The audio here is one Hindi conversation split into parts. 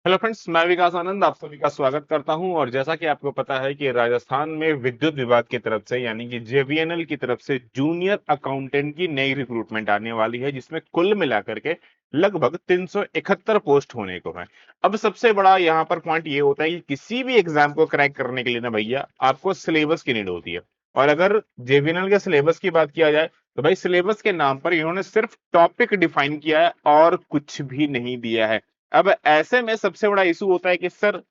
हेलो फ्रेंड्स, मैं विकास आनंद आप सभी का स्वागत करता हूं। और जैसा कि आपको पता है कि राजस्थान में विद्युत विभाग की तरफ से यानी कि जेवीएनएल की तरफ से जूनियर अकाउंटेंट की नई रिक्रूटमेंट आने वाली है, जिसमें कुल मिलाकर के लगभग 371 पोस्ट होने को है। अब सबसे बड़ा यहाँ पर पॉइंट ये होता है कि किसी भी एग्जाम को क्रैक करने के लिए ना भैया, आपको सिलेबस की नीड होती है। और अगर जेवीएनएल के सिलेबस की बात किया जाए तो भाई, सिलेबस के नाम पर इन्होंने सिर्फ टॉपिक डिफाइन किया है और कुछ भी नहीं दिया है। अब ऐसे में सबसे बड़ा इशू होता है कि सर,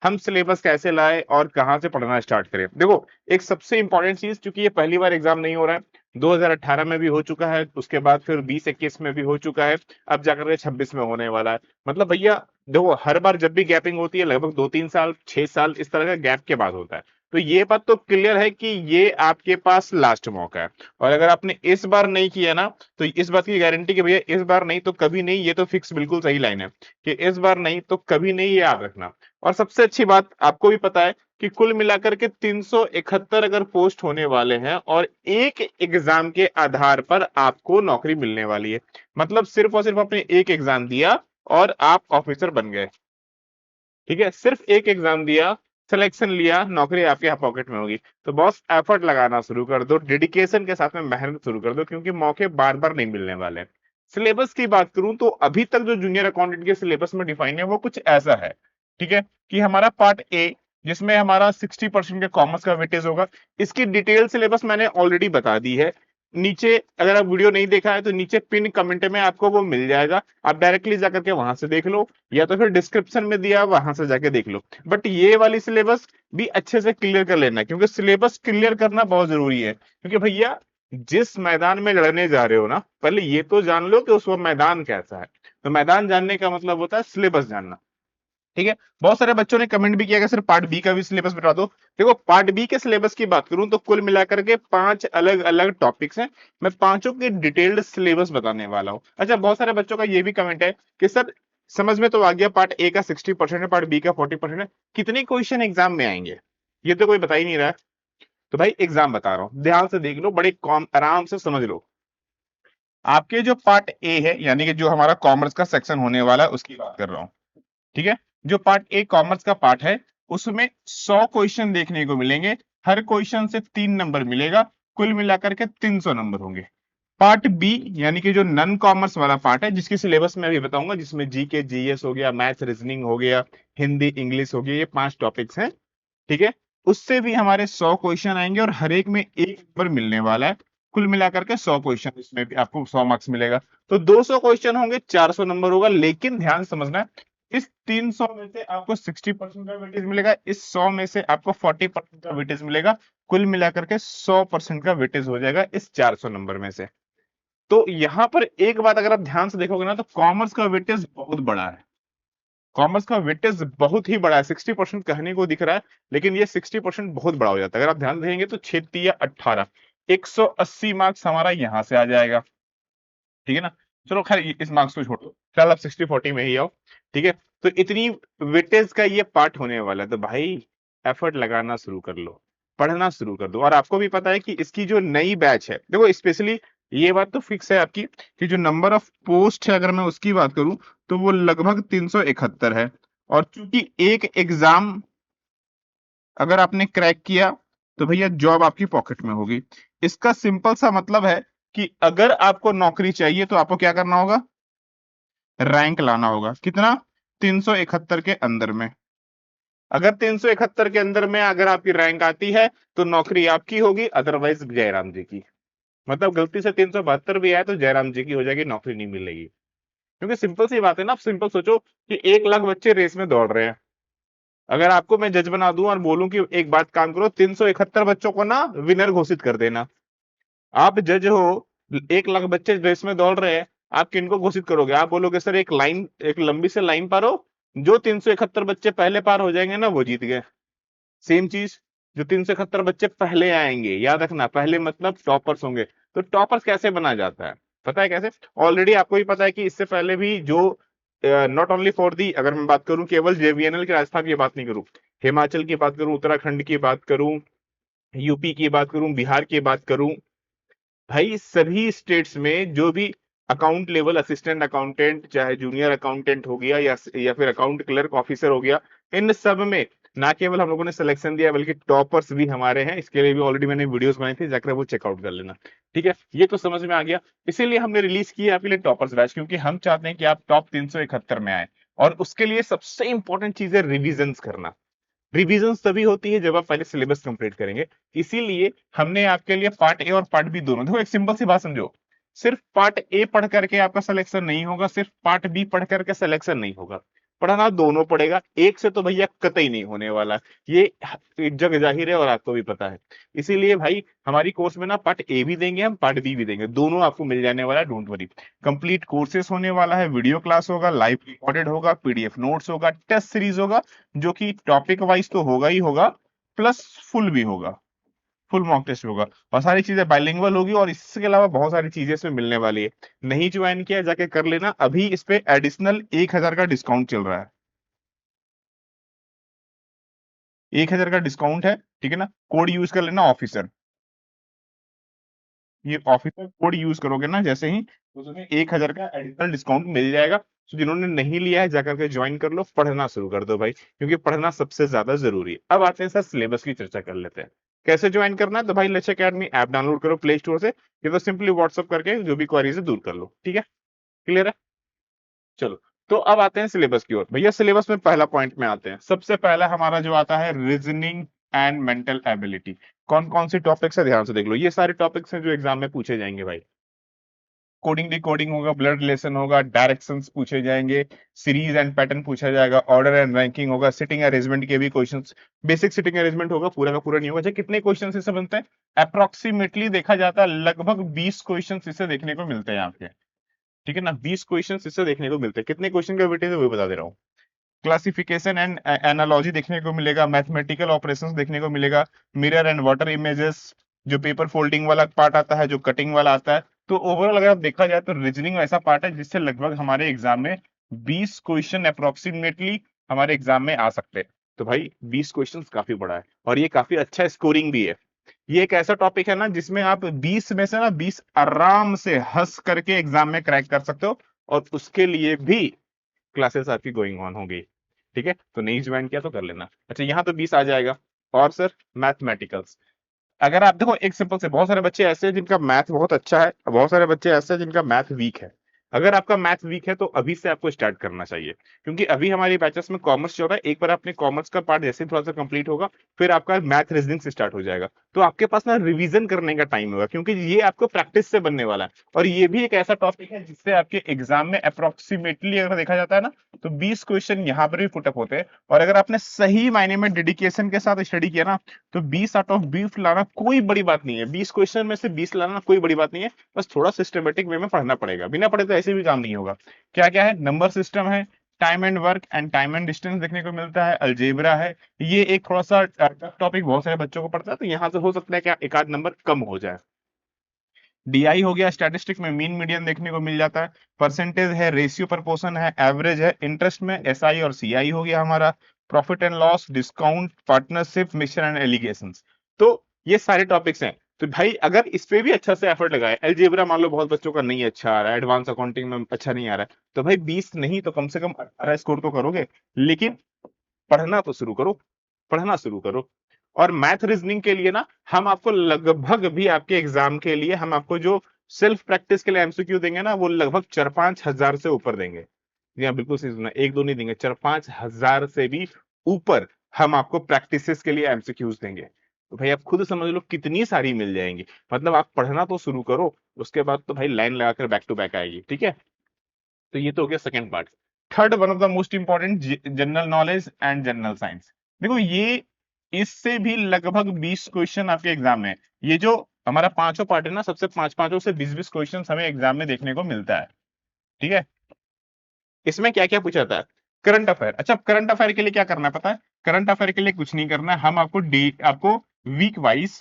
हम सिलेबस कैसे लाए और कहां से पढ़ना स्टार्ट करें। देखो, एक सबसे इंपॉर्टेंट चीज, क्योंकि ये पहली बार एग्जाम नहीं हो रहा है, 2018 में भी हो चुका है, उसके बाद फिर 20-21 में भी हो चुका है, अब जाकर के 26 में होने वाला है। मतलब भैया देखो, हर बार जब भी गैपिंग होती है लगभग 2-3 साल 6 साल इस तरह का गैप के बाद होता है। तो ये बात तो क्लियर है कि ये आपके पास लास्ट मौका है। और अगर आपने इस बार नहीं किया ना, तो इस बात की गारंटी कि भैया इस बार नहीं तो कभी नहीं, ये तो फिक्स बिल्कुल सही लाइन है कि इस बार नहीं तो कभी नहीं, ये याद रखना। और सबसे अच्छी बात आपको भी पता है कि कुल मिलाकर के 371 अगर पोस्ट होने वाले हैं और एक एग्जाम के आधार पर आपको नौकरी मिलने वाली है। मतलब सिर्फ और सिर्फ आपने एक एग्जाम दिया और आप ऑफिसर बन गए। ठीक है, सिर्फ एक एग्जाम दिया, सिलेक्शन लिया, नौकरी आपके यहाँ पॉकेट में होगी। तो बॉस, एफर्ट लगाना शुरू कर दो, डेडिकेशन के साथ में मेहनत शुरू कर दो, क्योंकि मौके बार बार नहीं मिलने वाले। सिलेबस की बात करूं तो अभी तक जो जूनियर अकाउंटेंट के सिलेबस में डिफाइन है वो कुछ ऐसा है। ठीक है, कि हमारा पार्ट ए, जिसमें हमारा 60% के कॉमर्स का वेटेज होगा, इसकी डिटेल सिलेबस मैंने ऑलरेडी बता दी है। नीचे, अगर आप वीडियो नहीं देखा है तो नीचे पिन कमेंट में आपको वो मिल जाएगा, आप डायरेक्टली जाकर के वहां से देख लो, या तो फिर डिस्क्रिप्शन में दिया वहां से जाके देख लो। बट ये वाली सिलेबस भी अच्छे से क्लियर कर लेना, क्योंकि सिलेबस क्लियर करना बहुत जरूरी है। क्योंकि भैया, जिस मैदान में लड़ने जा रहे हो ना, पहले ये तो जान लो कि उस वो मैदान कैसा है। तो मैदान जानने का मतलब होता है सिलेबस जानना। ठीक है, बहुत सारे बच्चों ने कमेंट भी किया कि सर पार्ट बी का भी सिलेबस बता दो। देखो, पार्ट बी के सिलेबस की बात करूं तो कुल मिलाकर के 5 अलग अलग टॉपिक्स हैं। मैं पांचों के डिटेल्ड सिलेबस बताने वाला हूं। अच्छा, बहुत सारे बच्चों का ये भी कमेंट है कि सर, समझ में तो आ गया, पार्ट ए का 60% है, पार्ट बी का 40% है, कितने क्वेश्चन एग्जाम में आएंगे? ये तो कोई बता ही नहीं रहा है। तो भाई, एग्जाम बता रहा हूं, ध्यान से देख लो, बड़े कॉम आराम से समझ लो। आपके जो पार्ट ए है, यानी कि जो हमारा कॉमर्स का सेक्शन होने वाला है, उसकी बात कर रहा हूं। ठीक है, जो पार्ट ए कॉमर्स का पार्ट है, उसमें 100 क्वेश्चन देखने को मिलेंगे। हर क्वेश्चन से 3 नंबर मिलेगा, कुल मिलाकर के 300 नंबर होंगे। पार्ट बी, यानी कि जो नॉन कॉमर्स वाला पार्ट है, जिसकी सिलेबस मैं अभी बताऊंगा, जिसमें जीके जीएस हो गया, मैथ्स रीजनिंग हो गया, हिंदी इंग्लिश हो गया, ये 5 टॉपिक्स हैं। ठीक है, उससे भी हमारे 100 क्वेश्चन आएंगे और हर एक में एक नंबर मिलने वाला है। कुल मिलाकर के 100 क्वेश्चन, इसमें भी आपको 100 मार्क्स मिलेगा। तो 200 क्वेश्चन होंगे, 400 नंबर होगा। लेकिन ध्यान से समझना, इस 300 में से आपको 60% का वेटेज मिलेगा, इस 100 में से आपको 40% का वेटेज मिलेगा। कुल मिलाकर के 100% का वेटेज हो जाएगा इस 400 नंबर में से। तो यहां पर एक बात अगर आप ध्यान से देखोगे ना, तो कॉमर्स का वेटेज बहुत बड़ा है। कॉमर्स का वेटेज बहुत ही बड़ा है। 60% कहने को दिख रहा है, लेकिन ये 60% बहुत बड़ा हो जाता है। अगर आप ध्यान देंगे तो 6 या 18, 180 मार्क्स हमारा यहां से आ जाएगा। ठीक है ना। चलो खैर, इस मार्क्स को छोड़ दो, चल आप 60-40 में ही आओ। ठीक है, तो इतनी वेटेज का ये पार्ट होने वाला है। तो भाई, एफर्ट लगाना शुरू कर लो, पढ़ना शुरू कर दो। और आपको भी पता है कि इसकी जो नई बैच है, देखो स्पेशली ये बात तो फिक्स है आपकी कि जो नंबर ऑफ पोस्ट है, अगर मैं उसकी बात करूं तो वो लगभग 371 है। और चूंकि एक एग्जाम अगर आपने क्रैक किया तो भैया जॉब आपकी पॉकेट में होगी। इसका सिंपल सा मतलब है कि अगर आपको नौकरी चाहिए तो आपको क्या करना होगा? रैंक लाना होगा। कितना? 371 के अंदर में। अगर 371 के अंदर में अगर आपकी रैंक आती है तो नौकरी आपकी होगी, अदरवाइज जयराम जी की। मतलब गलती से 372 भी आए तो जयराम जी की हो जाएगी, नौकरी नहीं मिलेगी। क्योंकि सिंपल सी बात है ना। आप सिंपल सोचो कि 1 लाख बच्चे रेस में दौड़ रहे हैं। अगर आपको मैं जज बना दूं और बोलूं कि एक बात काम करो, 371 बच्चों को ना विनर घोषित कर देना। आप जज हो, 1 लाख बच्चे रेस में दौड़ रहे हैं, आप किनको घोषित करोगे? आप बोलोगे सर, एक लाइन, एक लंबी से लाइन पारो, जो 371 बच्चे पहले पार हो जाएंगे ना वो जीत गए। सेम चीज, जो 371 बच्चे पहले आएंगे, याद रखना, पहले मतलब टॉपर्स होंगे। तो टॉपर्स कैसे बना जाता है? पता है कैसे? ऑलरेडी आपको भी पता है कि इससे पहले भी जो, नॉट ओनली फॉर दी, अगर मैं बात करूं केवल जेवीएनएल के राजस्थान की बात नहीं करूं, हिमाचल की बात करूं, उत्तराखंड की बात करूं, यूपी की बात करूं, बिहार की बात करूं, भाई सभी स्टेट्स में जो भी अकाउंट लेवल असिस्टेंट अकाउंटेंट, चाहे जूनियर अकाउंटेंट हो गया या फिर अकाउंट क्लर्क ऑफिसर हो गया, इन सब में ना केवल हम लोगों ने सिलेक्शन दिया बल्कि टॉपर्स भी हमारे हैं। इसके लिए भी ऑलरेडी मैंने वीडियोस बनाई थी, जाकर वो चेकआउट कर लेना। ठीक है, ये तो समझ में आ गया। इसीलिए हमने रिलीज किया आपके लिए टॉपर्स बैच, क्योंकि हम चाहते हैं कि आप टॉप 371 में आए। और उसके लिए सबसे इंपॉर्टेंट चीज है रिविजन करना। रिवीजन तभी होती है जब आप पहले सिलेबस कंप्लीट करेंगे। इसीलिए हमने आपके लिए पार्ट ए और पार्ट बी दोनों, देखो एक सिंपल सी बात समझो, सिर्फ पार्ट ए पढ़ करके आपका सिलेक्शन नहीं होगा, सिर्फ पार्ट बी पढ़ करके सिलेक्शन नहीं होगा, पढ़ना दोनों पड़ेगा। एक से तो भैया कतई नहीं होने वाला, ये जग जाहिर है और आपको भी पता है। इसीलिए भाई हमारी कोर्स में ना पार्ट ए भी देंगे हम, पार्ट बी भी देंगे, दोनों आपको मिल जाने वाला है, डोंट वरी। कंप्लीट कोर्सेस होने वाला है, वीडियो क्लास होगा, लाइव रिकॉर्डेड होगा, पीडीएफ नोट्स होगा, टेस्ट सीरीज होगा, जो कि टॉपिक वाइज तो होगा ही होगा, प्लस फुल भी होगा, फुल मॉक टेस्ट होगा। और सारी चीजें बाइलिंगुअल होगी, और इसके अलावा बहुत सारी चीजें इसमें मिलने वाली है। नहीं ज्वाइन किया जाके कर लेना, अभी इस पे एडिशनल 1000 का डिस्काउंट चल रहा है। 1000 का डिस्काउंट है, ठीक है ना। कोड यूज कर लेना ऑफिसर, ये ऑफिसर कोड यूज करोगे ना जैसे ही, तो तुम्हें 1000 का एडिशनल डिस्काउंट मिल जाएगा। तो जिन्होंने नहीं लिया है जाकर के ज्वाइन कर लो, पढ़ना शुरू कर दो भाई, क्योंकि पढ़ना सबसे ज्यादा जरूरी है। अब आते हैं सर सिलेबस की चर्चा कर लेते हैं। कैसे ज्वाइन करना है, तो भाई लक्ष्य अकेडमी ऐप डाउनलोड करो प्ले स्टोर से, ये तो सिंपली व्हाट्सअप करके जो भी क्वेरीज है दूर कर लो। ठीक है, क्लियर है। चलो, तो अब आते हैं सिलेबस की ओर। भैया सिलेबस में पहला पॉइंट में आते हैं, सबसे पहला हमारा जो आता है रीजनिंग एंड मेंटल एबिलिटी। कौन कौन से टॉपिक्स है ध्यान से देख लो, ये सारे टॉपिक्स हैं जो एग्जाम में पूछे जाएंगे भाई। कोडिंग डिकोडिंग होगा, ब्लड रिलेशन होगा, डायरेक्शंस पूछे जाएंगे, सीरीज एंड पैटर्न पूछा जाएगा, ऑर्डर एंड रैंकिंग होगा, सिटिंग अरेंजमेंट के भी क्वेश्चंस, बेसिक सिटिंग अरेंजमेंट होगा, पूरा का पूरा नहीं होगा। अच्छा, कितने क्वेश्चंस इससे बनते हैं, अप्रोक्सीमेटली देखा जाता है लगभग 20 क्वेश्चंस इससे देखने को मिलते हैं आपके। ठीक है ना, 20 क्वेश्चंस इससे देखने को मिलते हैं। कितने क्वेश्चन का वेटेज है वो बता दे रहा हूँ। क्लासिफिकेशन एंड एनालॉजी देखने को मिलेगा, मैथमेटिकल ऑपरेशंस देखने को मिलेगा, मिरर एंड वाटर इमेजेस, जो पेपर फोल्डिंग वाला पार्ट आता है, जो कटिंग वाला आता है। तो ओवरऑल अगर आप देखा जाए तो रीजनिंग ऐसा पार्ट है जिससे लगभग हमारे एग्जाम में 20 क्वेश्चन अप्रोक्सीमेटली हमारे एग्जाम में आ सकते हैं। तो भाई 20 क्वेश्चन काफी बड़ा है, और ये काफी अच्छा स्कोरिंग भी है। ये एक ऐसा टॉपिक है ना जिसमें आप 20 में से ना 20 आराम से हंस करके एग्जाम में क्रैक कर सकते हो, और उसके लिए भी क्लासेस आपकी गोइंग ऑन होंगी। ठीक है, तो नहीं ज्वाइन किया तो कर लेना। अच्छा, यहाँ तो 20 आ जाएगा। और सर मैथमेटिकल्स, अगर आप देखो एक सिंपल से, बहुत सारे बच्चे ऐसे हैं जिनका मैथ बहुत अच्छा है, बहुत सारे बच्चे ऐसे हैं जिनका मैथ वीक है। अगर आपका मैथ वीक है तो अभी से आपको स्टार्ट करना चाहिए, क्योंकि अभी हमारी बैचेस में कॉमर्स चल रहा है। एक बार आपने कॉमर्स का पार्ट जैसे ही थोड़ा सा कंप्लीट होगा, फिर आपका मैथ रीजनिंग से स्टार्ट हो जाएगा। तो आपके पास ना रिवीजन करने का टाइम होगा, क्योंकि ये आपको प्रैक्टिस से बनने वाला है। और ये भी एक ऐसा टॉपिक है जिससे आपके एग्जाम में अप्रोक्सीमेटली अगर देखा जाता है ना, तो 20 क्वेश्चन यहाँ पर भी पुटअप होते हैं। और अगर आपने सही मायने में डेडिकेशन के साथ स्टडी किया ना, तो 20 आउट ऑफ 20 लाना कोई बड़ी बात नहीं है। 20 क्वेश्चन में से 20 लाना कोई बड़ी बात नहीं है, बस थोड़ा सिस्टमेटिक वे में पढ़ना पड़ेगा, बिना पढ़े तो ऐसे भी काम नहीं होगा। क्या क्या है, नंबर सिस्टम है, time and work and time and distance देखने को मिलता है, अलजेब्रा है। ये एक थोड़ा सा टफ टॉपिक बहुत सारे बच्चों को पड़ता है, तो यहाँ से हो सकता है कि एक आध नंबर कम हो जाए। डीआई हो गया, स्टैटिस्टिक में मीन मीडियन देखने को मिल जाता है, परसेंटेज है, रेशियो प्रपोर्शन है, एवरेज है, इंटरेस्ट में एसआई और सीआई हो गया हमारा, profit and loss, discount, partnership, mixture and allegations. तो ये सारे टॉपिक्स हैं। तो भाई अगर इस पे भी अच्छा से एफर्ट लगाए, अलजेब्रा मान लो बहुत बच्चों का नहीं अच्छा आ रहा है, एडवांस अकाउंटिंग में अच्छा नहीं आ रहा है, तो भाई 20 नहीं तो कम से कम 18 स्कोर तो करोगे। लेकिन पढ़ना तो शुरू करो, पढ़ना शुरू करो। और मैथ रीजनिंग के लिए ना हम आपको लगभग भी आपके एग्जाम के लिए हम आपको जो सेल्फ प्रैक्टिस के लिए एमसीक्यू देंगे ना, वो लगभग 4-5 हजार से ऊपर देंगे। जी हाँ, बिल्कुल सही सुना, एक दो नहीं देंगे, 4-5 हजार से भी ऊपर हम आपको प्रैक्टिसेस के लिए एमसीक्यूज देंगे। तो भाई आप खुद समझ लो कितनी सारी मिल जाएंगी। मतलब आप पढ़ना तो शुरू करो, उसके बाद तो भाई लाइन लगाकर बैक टू बैक आएगी। ठीक है, तो ये तो हो गया second part. Third, one of the most important, general knowledge and general science. देखो ये, इससे भी लगभग 20 क्वेश्चन आपके एग्जाम में, ये जो हमारा पांचों पार्ट है ना, सबसे पांच पांचों से 20-20 क्वेश्चन हमें एग्जाम में देखने को मिलता है। ठीक है, इसमें क्या क्या पूछा जाता है, करंट अफेयर। अच्छा, करंट अफेयर के लिए क्या करना है पता है, करंट अफेयर के लिए कुछ नहीं करना है, हम आपको आपको वीक वाइज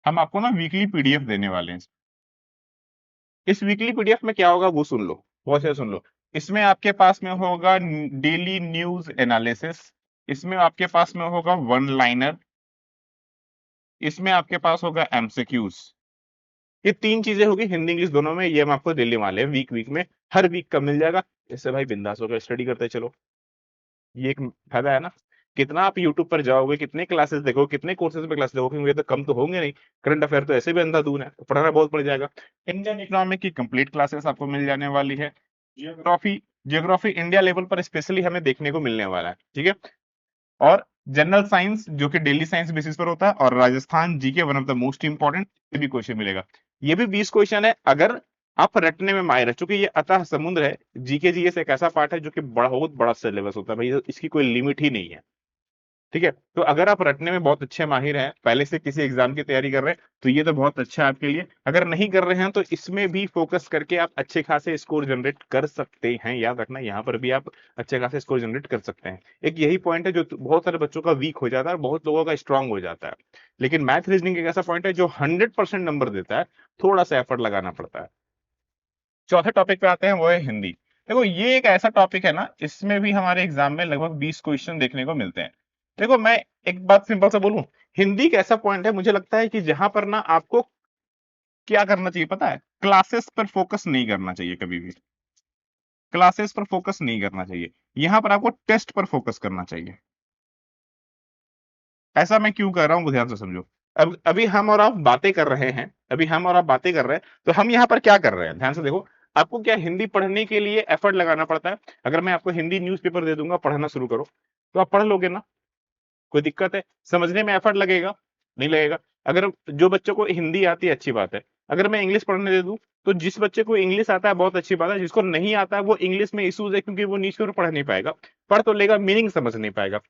हम आपको ना वीकली पीडीएफ देने वाले हैं। इस वीकली पीडीएफ में क्या होगा वो सुन लो, बहुत से सुन लो। इसमें आपके पास में होगा डेली न्यूज एनालिसिस, इसमें आपके पास में होगा वन लाइनर, इसमें आपके पास होगा एमसीक्यूज। ये तीन चीजें होगी हिंदी इंग्लिश दोनों में, ये हम आपको दिल्ली वाले हैं वीक में, हर वीक का मिल जाएगा। इससे भाई बिंदास होकर स्टडी करते चलो, ये एक फायदा है ना। कितना आप यूट्यूब पर जाओगे, कितने क्लासेस देखो, कितने कोर्सेज पे क्लास देखोगे, मुझे तो कम तो होंगे नहीं। करंट अफेयर तो ऐसे भी अंधाधुन है, तो पढ़ाना बहुत पड़ जाएगा। इंडियन इकोनॉमिक की कंप्लीट क्लासेस आपको मिल जाने वाली है। जियोग्राफी, जियोग्राफी इंडिया लेवल पर स्पेशली हमें देखने को मिलने वाला है, ठीक है। और जनरल साइंस जो कि डेली साइंस बेसिस पर होता है, और Rajasthan GK one of the most important, ये भी क्वेश्चन मिलेगा। ये भी 20 क्वेश्चन है, अगर आप रटने में माहिर है, चूंकि ये अतः समुद्र है। जीके जीएस एक ऐसा पार्ट है जो कि बड़ा, बहुत बड़ा सिलेबस होता है भाई, इसकी कोई लिमिट ही नहीं है, ठीक है। तो अगर आप रटने में बहुत अच्छे माहिर हैं, पहले से किसी एग्जाम की तैयारी कर रहे हैं, तो ये तो बहुत अच्छा है आपके लिए। अगर नहीं कर रहे हैं तो इसमें भी फोकस करके आप अच्छे खासे स्कोर जनरेट कर सकते हैं। याद रखना, यहाँ पर भी आप अच्छे खासे स्कोर जनरेट कर सकते हैं। एक यही पॉइंट है जो बहुत सारे बच्चों का वीक हो जाता है और बहुत लोगों का स्ट्रांग हो जाता है। लेकिन मैथ रीजनिंग एक ऐसा पॉइंट है जो 100% नंबर देता है, थोड़ा सा एफर्ट लगाना पड़ता है। चौथे टॉपिक पे आते हैं, वो है हिंदी। देखो ये एक ऐसा टॉपिक है ना, इसमें भी हमारे एग्जाम में लगभग 20 क्वेश्चन देखने को मिलते हैं। देखो मैं एक बात सिंपल सा बोलूं, हिंदी एक ऐसा पॉइंट है, मुझे लगता है कि जहां पर ना आपको क्या करना चाहिए पता है, क्लासेस पर फोकस नहीं करना चाहिए कभी भी। क्लासेस पर फोकस नहीं करना चाहिए, यहां पर आपको टेस्ट पर फोकस करना चाहिए। ऐसा मैं क्यों कर रहा हूं, ध्यान से समझो। अब अभी हम और आप बातें कर रहे हैं, अभी हम और आप बातें कर रहे हैं, तो हम यहाँ पर क्या कर रहे हैं, ध्यान से देखो। आपको क्या हिंदी पढ़ने के लिए एफर्ट लगाना पड़ता है। अगर मैं आपको हिंदी न्यूज़पेपर दे दूंगा, पढ़ना शुरू करो, तो आप पढ़ लोगे ना। कोई दिक्कत है, समझने में एफर्ट लगेगा, नहीं लगेगा। अगर जो बच्चों को हिंदी आती है अच्छी बात है, अगर मैं इंग्लिश पढ़ने दे दूं, तो जिस बच्चे को इंग्लिश आता है बहुत अच्छी बात है, जिसको नहीं आता है वो इंग्लिश में इश्यूज है, क्योंकि वो न्यूज़पेपर पढ़ नहीं पाएगा। पढ़ तो लेगा, मीनिंग समझ नहीं पाएगा।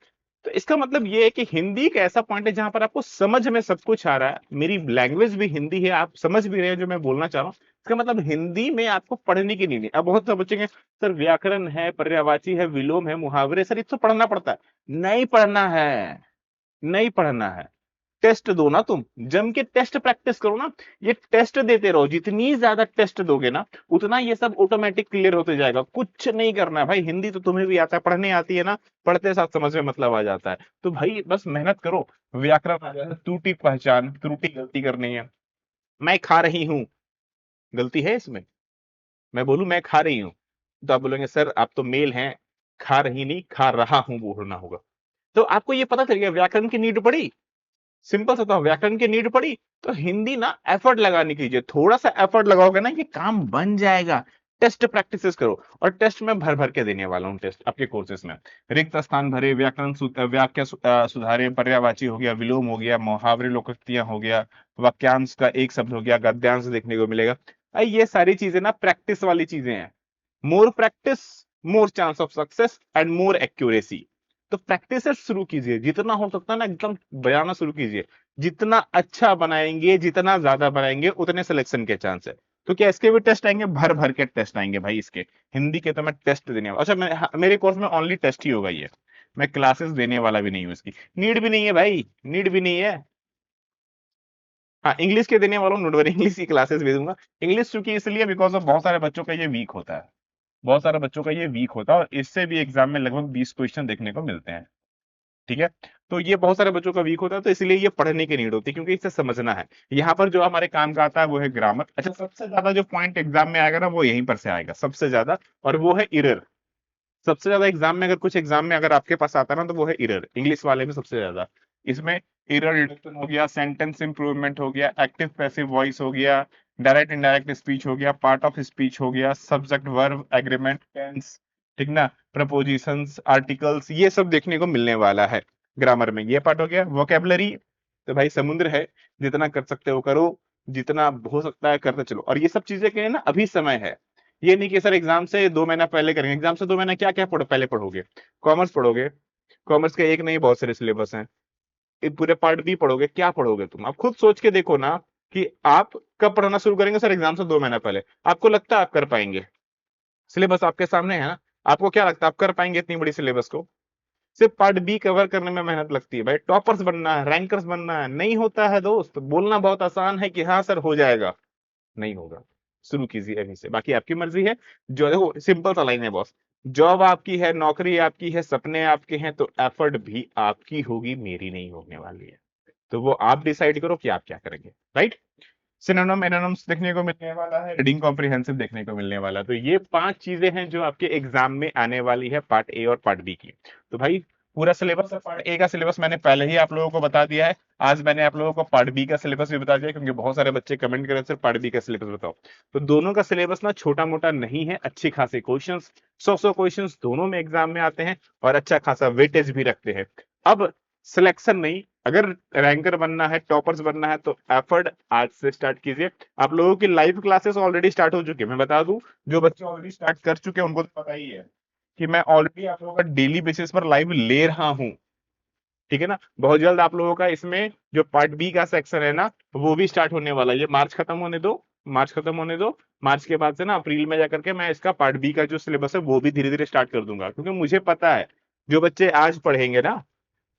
तो इसका मतलब ये है कि हिंदी एक ऐसा पॉइंट है जहां पर आपको समझ में सब कुछ आ रहा है, मेरी लैंग्वेज भी हिंदी है, आप समझ भी रहे हैं जो मैं बोलना चाह रहा हूँ। इसका मतलब हिंदी में आपको पढ़ने की नहीं है। अब बहुत से बच्चे के सर व्याकरण है, पर्यायवाची है, विलोम है, मुहावरे, सर ये तो पढ़ना पड़ता है। नहीं पढ़ना है, नहीं पढ़ना है। टेस्ट दो ना, तुम जम के टेस्ट प्रैक्टिस करो ना। ये टेस्ट देते रहो, जितनी ज्यादा टेस्ट दोगे ना, उतना ये सब ऑटोमेटिक क्लियर होते जाएगा। कुछ नहीं करना है भाई, हिंदी तो तुम्हें भी आता है, पढ़ने आती है ना, पढ़ते साथ समझ में मतलब आ जाता है। तो भाई बस मेहनत करो, व्याकरण आ जाए, त्रुटि पहचान, त्रुटि गलती करनी है। मैं खा रही हूँ, गलती है इसमें। मैं बोलूं मैं खा रही हूँ, तो आप बोलेंगे सर आप तो मेल हैं, खा रही नहीं खा रहा हूं बोलना होगा। तो आपको ये पता चल गया व्याकरण की नीड पड़ी। सिंपल सा था, व्याकरण की नीड पड़ी। तो हिंदी ना एफर्ट लगाने कीजिए, थोड़ा सा एफर्ट लगाओगे ना, ये काम बन जाएगा। टेस्ट प्रैक्टिसेस करो, और टेस्ट में भर भर के देने वाला हूँ टेस्ट आपके कोर्सेज में। रिक्त स्थान भरे, व्याकरण वाक्य सुधारे, पर्यायवाची हो गया, विलोम हो गया, मुहावरे लोकोक्तियां हो गया, वाक्यांश का एक शब्द हो गया, गद्यांश देखने को मिलेगा। ये सारी चीजें ना प्रैक्टिस वाली चीजें हैं। More practice, more chance of success and more accuracy. तो प्रैक्टिस शुरू कीजिए, जितना हो सकता है ना एकदम बनाना शुरू कीजिए। जितना अच्छा बनाएंगे, जितना ज्यादा बनाएंगे, उतने सिलेक्शन के चांस है। तो क्या इसके भी टेस्ट आएंगे, भर भर के टेस्ट आएंगे भाई इसके। हिंदी के तो मैं टेस्ट देने वाला, अच्छा हाँ, मेरे कोर्स में ओनली टेस्ट ही होगा ये। मैं क्लासेस देने वाला भी नहीं हूँ, इसकी नीड भी नहीं है भाई, नीड भी नहीं है। हाँ इंग्लिश के देने वाला हूँ, नोट, इंग्लिश की क्लासेस भी दूंगा। इंग्लिश चूंकि इसलिए बिकॉज ऑफ बहुत सारे बच्चों का ये वीक होता है, बहुत सारे बच्चों का ये वीक होता है, और इससे भी एग्जाम में लगभग 20 क्वेश्चन देखने को मिलते हैं, ठीक है। तो ये बहुत सारे बच्चों का वीक होता है, तो इसलिए ये पढ़ने की नीड होती है, क्योंकि इसे समझना है। यहाँ पर जो हमारे काम का आता है वो है ग्रामर। अच्छा सबसे ज्यादा जो पॉइंट एग्जाम में आएगा ना, वो यहीं पर से आएगा सबसे ज्यादा, और वो है इरर। सबसे ज्यादा एग्जाम में, अगर कुछ एग्जाम में अगर आपके पास आता है ना, तो वो है इरर, इंग्लिश वाले में सबसे ज्यादा। इसमें इरर डिटेक्शन हो गया, सेंटेंस इंप्रूवमेंट हो गया, एक्टिव पैसिव वॉइस हो गया, डायरेक्ट इनडायरेक्ट स्पीच हो गया, पार्ट ऑफ स्पीच हो गया, सब्जेक्ट वर्ब एग्रीमेंट टेंस, ठीक ना, प्रपोजिशंस आर्टिकल्स, ये सब देखने को मिलने वाला है ग्रामर में। ये पार्ट हो गया। वोकेबलरी तो भाई समुद्र है, जितना कर सकते हो करो, जितना हो सकता है करते चलो। और ये सब चीजें के लिए ना अभी समय है, ये नहीं कि सर एग्जाम से 2 महीना पहले करेंगे। एग्जाम से 2 महीना क्या क्या पहले पढ़ोगे, कॉमर्स पढ़ोगे, कॉमर्स के एक नहीं बहुत सारे सिलेबस हैं। ये पूरे पार्ट भी पढ़ोगे, क्या पढ़ोगे तुम, आप खुद सोच के देखो ना, कि आप कब पढ़ना शुरू करेंगे। सर एग्जाम से 2 महीना पहले, आपको लगता है आप कर पाएंगे? सिलेबस आपके सामने है ना, आपको क्या लगता है आप कर पाएंगे इतनी बड़ी सिलेबस को? सिर्फ पार्ट बी कवर करने में मेहनत लगती है भाई, टॉपर्स बनना है, रैंकर्स बनना है, नहीं होता है दोस्त। बोलना बहुत आसान है कि हाँ सर हो जाएगा, नहीं होगा। शुरू कीजिए अभी से, बाकी आपकी मर्जी है। जो देखो सिंपल सा लाइन है बॉस, जॉब आपकी है, नौकरी आपकी है, सपने आपके हैं, तो एफर्ट भी आपकी होगी, मेरी नहीं होने वाली है। तो वो आप डिसाइड करो कि आप क्या करेंगे, राइट। सिनोनिम एनोनिम्स देखने को मिलने वाला है, रीडिंग कॉम्प्रिहेंसिव देखने को मिलने वाला है। तो ये 5 चीजें हैं जो आपके एग्जाम में आने वाली है पार्ट ए और पार्ट बी की। तो भाई पूरा सिलेबस, पार्ट ए का सिलेबस मैंने पहले ही आप लोगों को बता दिया है। आज मैंने आप लोगों को पार्ट बी का सिलेबस भी बता दिया, क्योंकि बहुत सारे बच्चे कमेंट कर रहे थे सर पार्ट बी का सिलेबस बताओ। तो दोनों का सिलेबस ना छोटा मोटा नहीं है, अच्छे खासे क्वेश्चंस, 100 क्वेश्चंस दोनों में एग्जाम में आते हैं और अच्छा खासा वेटेज भी रखते हैं। अब सिलेक्शन नहीं, अगर रैंकर बनना है, टॉपर्स बनना है, तो एफर्ट आज से स्टार्ट कीजिए। आप लोगों की लाइव क्लासेस ऑलरेडी स्टार्ट हो चुकी है, मैं बता दूं, जो बच्चे ऑलरेडी स्टार्ट कर चुके हैं उनको तो पता ही है कि मैं ऑलरेडी आप लोगों का डेली बेसिस पर लाइव ले रहा हूं। ठीक है ना, बहुत जल्द आप लोगों का इसमें जो पार्ट बी का सेक्शन है ना, वो भी स्टार्ट होने वाला है। ये मार्च खत्म होने दो, मार्च खत्म होने दो, मार्च के बाद से ना अप्रैल में जाकर के मैं इसका पार्ट बी का जो सिलेबस है वो भी धीरे धीरे स्टार्ट कर दूंगा, क्योंकि मुझे पता है जो बच्चे आज पढ़ेंगे ना,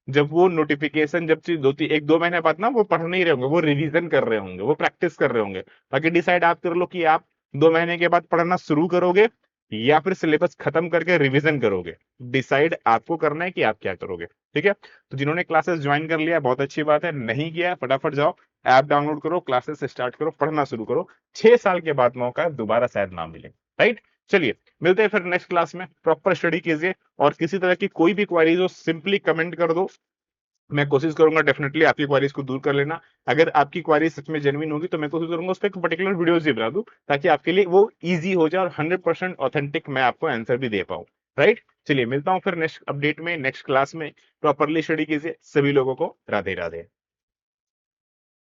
जब वो नोटिफिकेशन, जब चीज 1-2 महीने बाद ना वो पढ़ नहीं रहे होंगे, वो रिवीजन कर रहे होंगे, वो प्रैक्टिस कर रहे होंगे। बाकी डिसाइड आप कर लो कि आप 2 महीने के बाद पढ़ना शुरू करोगे या फिर सिलेबस खत्म करके रिवीजन करोगे। डिसाइड आपको करना है कि आप क्या करोगे। ठीक है, तो जिन्होंने क्लासेस ज्वाइन कर लिया बहुत अच्छी बात है, नहीं किया फटाफट जाओ ऐप डाउनलोड करो, क्लासेस स्टार्ट करो, पढ़ना शुरू करो। 6 साल के बाद मौका है, दोबारा शायद ना मिले, राइट। चलिए मिलते हैं फिर नेक्स्ट क्लास में, प्रॉपर स्टडी कीजिए और किसी तरह की कोई भी क्वेरीज हो सिंपली कमेंट कर दो, मैं कोशिश करूंगा डेफिनेटली आपकी क्वारीज को दूर कर लेना। अगर आपकी क्वारी सच में जेन्युइन होगी तो मैं कोशिश करूंगा उस पर एक पर्टिकुलर वीडियोस भी बना दूं, ताकि आपके लिए वो इजी हो जाए और 100% ऑथेंटिक मैं आपको आंसर भी दे पाऊं, राइट। चलिए मिलता हूं फिर नेक्स्ट अपडेट में, नेक्स्ट क्लास में। प्रॉपरली स्टडी कीजिए, सभी लोगों को राधे राधे।